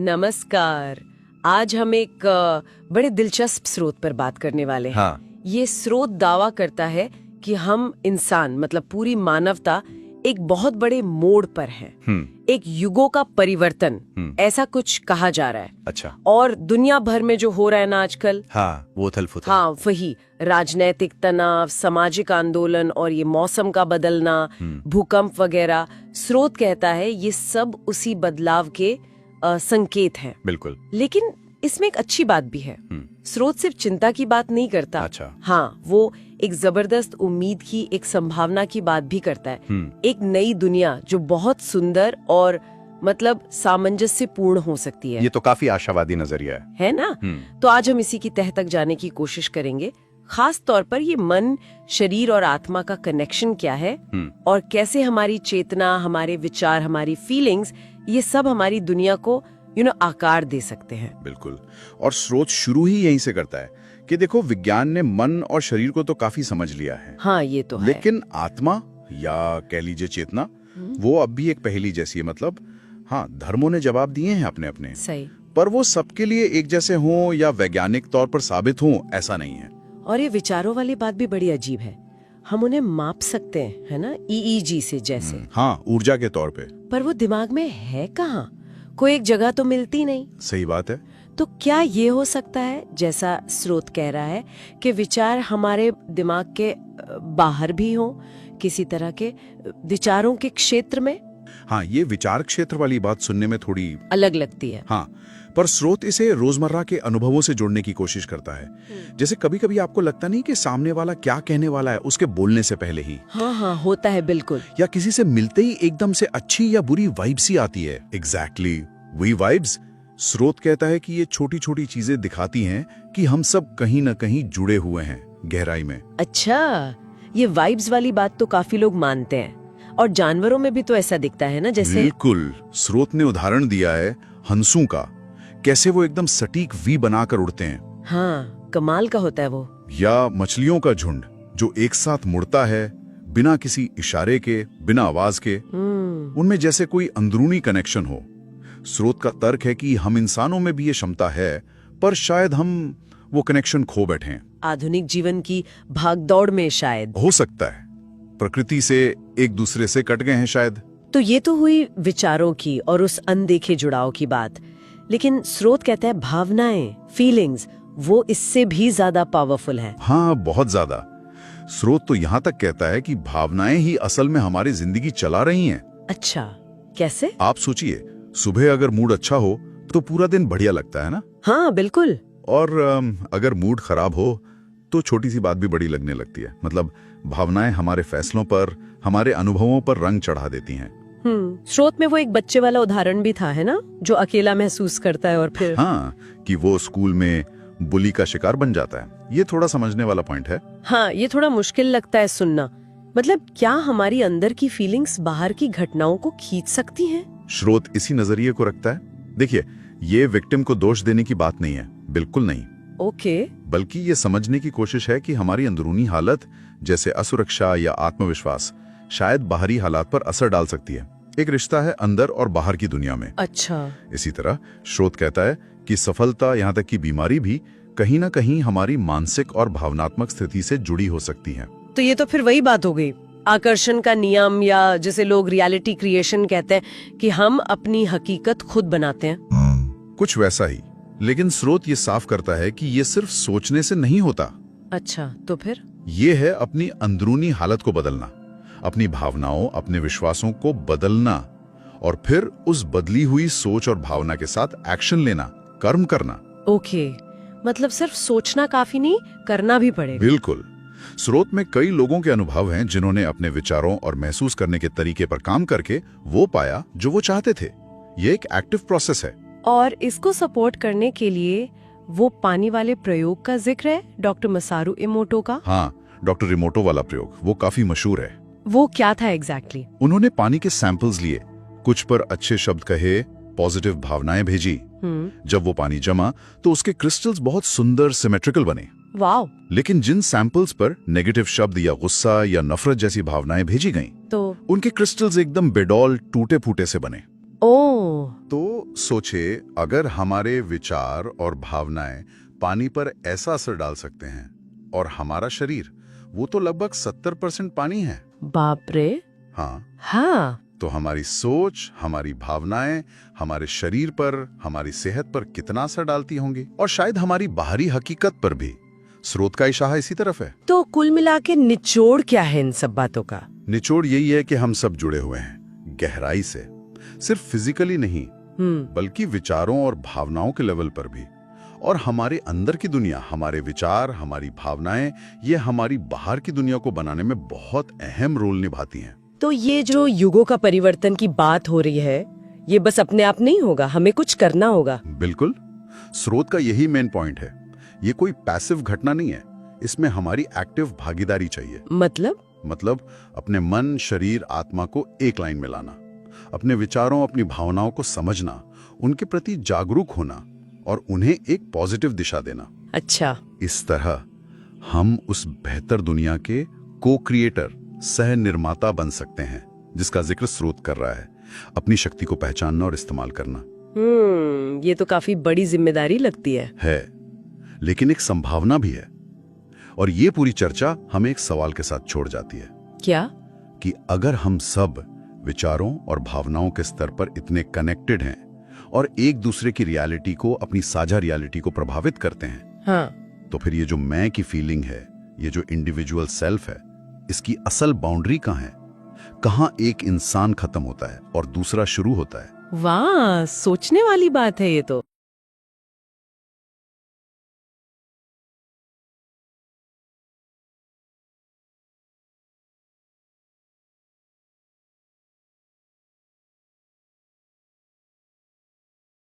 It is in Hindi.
नमस्कार। आज हम एक बड़े दिलचस्प स्रोत पर बात करने वाले हैं। हाँ। ये स्रोत दावा करता है कि हम इंसान मतलब पूरी मानवता एक बहुत बड़े मोड़ पर है। एक युगों का परिवर्तन, ऐसा कुछ कहा जा रहा है। अच्छा। और दुनिया भर में जो हो रहा है ना आजकल, हाँ, वो उथल-पुथल। हाँ वही, राजनैतिक तनाव, सामाजिक आंदोलन और ये मौसम का बदलना, भूकंप वगैरह, स्रोत कहता है ये सब उसी बदलाव के संकेत हैं। बिल्कुल। लेकिन इसमें एक अच्छी बात भी है। स्रोत सिर्फ चिंता की बात नहीं करता। अच्छा। हाँ, वो एक जबरदस्त उम्मीद की, एक संभावना की बात भी करता है। एक नई दुनिया जो बहुत सुंदर और मतलब सामंजस्यपूर्ण हो सकती है। ये तो काफी आशावादी नजरिया है ना? तो आज हम इसी की तह तक जाने की कोशिश करेंगे। खास तौर पर ये मन, शरीर और आत्मा का कनेक्शन क्या है और कैसे हमारी चेतना, हमारे विचार, हमारी फीलिंग्स, ये सब हमारी दुनिया को आकार दे सकते हैं। बिल्कुल। और स्रोत शुरू ही यहीं से करता है कि देखो, विज्ञान ने मन और शरीर को तो काफी समझ लिया है। हाँ, ये तो है। लेकिन आत्मा या कह लीजिए चेतना, वो अब भी एक पहेली जैसी है। मतलब हाँ, धर्मों ने जवाब दिए हैं अपने अपने, सही। पर वो सबके लिए एक जैसे हों या वैज्ञानिक तौर पर साबित हों, ऐसा नहीं है। और ये विचारों वाली बात भी बड़ी अजीब है। हम उन्हें माप सकते हैं, है ना, EEG से जैसे। हाँ, ऊर्जा के तौर पे। पर वो दिमाग में है कहाँ? कोई एक जगह तो मिलती नहीं। सही बात है। तो क्या ये हो सकता है, जैसा स्रोत कह रहा है, कि विचार हमारे दिमाग के बाहर भी हों, किसी तरह के विचारों के क्षेत्र में? हाँ, ये विचार क्षेत्र वाली बात सुनने में थोड़ी अलग लगती है। हाँ, पर स्रोत इसे रोजमर्रा के अनुभवों से जोड़ने की कोशिश करता है। जैसे कभी-कभी आपको लगता नहीं कि सामने वाला क्या कहने वाला है उसके बोलने से पहले ही। हाँ हाँ, होता है बिल्कुल। या किसी से मिलते ही एकदम से अच्छी या बुरी वाइब्स ही आती है। एग्जैक्टली, वही वाइब्स। स्रोत कहता है कि ये छोटी-छोटी चीजें दिखाती हैं कि हम सब कहीं न कहीं जुड़े हुए हैं गहराई में। अच्छा, ये वाइब्स वाली बात तो काफी लोग मानते हैं, और जानवरों में भी तो ऐसा दिखता है ना, जैसे। बिल्कुल। स्रोत ने उदाहरण दिया है हंसों का, कैसे वो एकदम सटीक वी बनाकर उड़ते हैं। हाँ, कमाल का होता है वो। या मछलियों का झुंड जो एक साथ मुड़ता है बिना किसी इशारे के, बिना आवाज के। उनमें जैसे कोई अंदरूनी कनेक्शन हो। स्रोत का तर्क है कि हम इंसानों में भी ये क्षमता है, पर शायद हम वो कनेक्शन खो बैठे हैं। आधुनिक जीवन की भागदौड़ में शायद। हो सकता है प्रकृति से एक दूसरे से कट गए हैं शायद। तो ये तो हुई विचारों की और उस अनदेखे जुड़ाव की बात। लेकिन स्रोत कहता है भावनाएं, फीलिंग्स, वो इससे भी ज्यादा पावरफुल है। हाँ, बहुत ज्यादा। स्रोत तो यहाँ तक कहता है कि भावनाएं ही असल में हमारी जिंदगी चला रही हैं। अच्छा, कैसे? आप सोचिए, सुबह अगर मूड अच्छा हो तो पूरा दिन बढ़िया लगता है ना? हाँ बिल्कुल। और अगर मूड खराब हो तो छोटी सी बात भी बड़ी लगने लगती है। मतलब भावनाएं हमारे फैसलों पर, हमारे अनुभवों पर रंग चढ़ा देती हैं। स्रोत में वो एक बच्चे वाला उदाहरण भी था, है ना, जो अकेला महसूस करता है और फिर। हाँ, कि वो स्कूल में बुली का शिकार बन जाता है। ये थोड़ा समझने वाला पॉइंट है। हाँ, ये थोड़ा मुश्किल लगता है सुनना। मतलब क्या हमारी अंदर की फीलिंग्स बाहर की घटनाओं को खींच सकती हैं? स्रोत इसी नजरिए को रखता है। देखिए, ये विक्टिम को दोष देने की बात नहीं है, बिल्कुल नहीं। ओके। बल्कि ये समझने की कोशिश है कि हमारी अंदरूनी हालत, जैसे असुरक्षा या आत्मविश्वास, शायद बाहरी हालात पर असर डाल सकती है। एक रिश्ता है अंदर और बाहर की दुनिया में। अच्छा। इसी तरह स्रोत कहता है कि सफलता, यहाँ तक कि बीमारी भी कहीं ना कहीं हमारी मानसिक और भावनात्मक स्थिति से जुड़ी हो सकती है। तो ये तो फिर वही बात हो गई, आकर्षण का नियम, या जिसे लोग रियलिटी क्रिएशन कहते हैं, कि हम अपनी हकीकत खुद बनाते हैं। कुछ वैसा ही। लेकिन स्रोत ये साफ करता है कि ये सिर्फ सोचने से नहीं होता। अच्छा, तो फिर? ये है अपनी अंदरूनी हालत को बदलना, अपनी भावनाओं, अपने विश्वासों को बदलना, और फिर उस बदली हुई सोच और भावना के साथ एक्शन लेना, कर्म करना। ओके, मतलब सिर्फ सोचना काफी नहीं, करना भी पड़ेगा। बिल्कुल। स्रोत में कई लोगों के अनुभव हैं जिन्होंने अपने विचारों और महसूस करने के तरीके पर काम करके वो पाया जो वो चाहते थे। ये एक एक्टिव प्रोसेस है। और इसको सपोर्ट करने के लिए वो पानी वाले प्रयोग का जिक्र है, डॉक्टर मसारू इमोटो का। हाँ, डॉक्टर इमोटो वाला प्रयोग वो काफी मशहूर है। वो क्या था एग्जैक्टली? उन्होंने पानी के सैंपल्स लिए, कुछ पर अच्छे शब्द कहे, पॉजिटिव भावनाएं भेजी। जब वो पानी जमा तो उसके क्रिस्टल्स बहुत सुंदर सिमेट्रिकल बने। वाओ। लेकिन जिन सैंपल्स पर नेगेटिव शब्द या गुस्सा या नफरत जैसी भावनाएं भेजी गईं, तो उनके क्रिस्टल्स एकदम बेडौल, टूटे फूटे से बने। ओह। तो सोचे, अगर हमारे विचार और भावनाएं पानी पर ऐसा असर डाल सकते हैं, और हमारा शरीर वो तो लगभग 70% पानी है। बाप रे। हाँ। तो हमारी सोच, हमारी भावनाएं हमारे शरीर पर, हमारी सेहत पर कितना असर डालती होंगी, और शायद हमारी बाहरी हकीकत पर भी। स्रोत का इशारा इसी तरफ है। तो कुल मिला के निचोड़ क्या है इन सब बातों का? निचोड़ यही है कि हम सब जुड़े हुए हैं, गहराई से, सिर्फ फिजिकली नहीं, बल्कि विचारों और भावनाओं के लेवल पर भी। और हमारे अंदर की दुनिया, हमारे विचार, हमारी भावनाएं, ये हमारी बाहर की दुनिया को बनाने में बहुत अहम रोल निभाती हैं। तो ये जो युगों का परिवर्तन की बात हो रही है, ये बस अपने आप नहीं होगा, हमें कुछ करना होगा। बिल्कुल, स्रोत का यही मेन पॉइंट है। ये कोई पैसिव घटना नहीं है, इसमें हमारी एक्टिव भागीदारी चाहिए। मतलब अपने मन, शरीर, आत्मा को एक लाइन में लाना, अपने विचारों, अपनी भावनाओं को समझना, उनके प्रति जागरूक होना और उन्हें एक पॉजिटिव दिशा देना। अच्छा। इस तरह हम उस बेहतर दुनिया के को क्रिएटर, सह निर्माता बन सकते हैं, जिसका जिक्र स्रोत कर रहा है। अपनी शक्ति को पहचानना और इस्तेमाल करना। ये तो काफी बड़ी जिम्मेदारी लगती है। लेकिन एक संभावना भी है। और ये पूरी चर्चा हमें एक सवाल के साथ छोड़ जाती है। क्या? कि अगर हम सब विचारों और भावनाओं के स्तर पर इतने कनेक्टेड हैं और एक दूसरे की रियलिटी को, अपनी साझा रियलिटी को प्रभावित करते हैं, तो फिर ये जो मैं की फीलिंग है, ये जो इंडिविजुअल सेल्फ है, इसकी असल बाउंड्री कहाँ है? कहाँ एक इंसान खत्म होता है और दूसरा शुरू होता है? वाह, सोचने वाली बात है ये तो।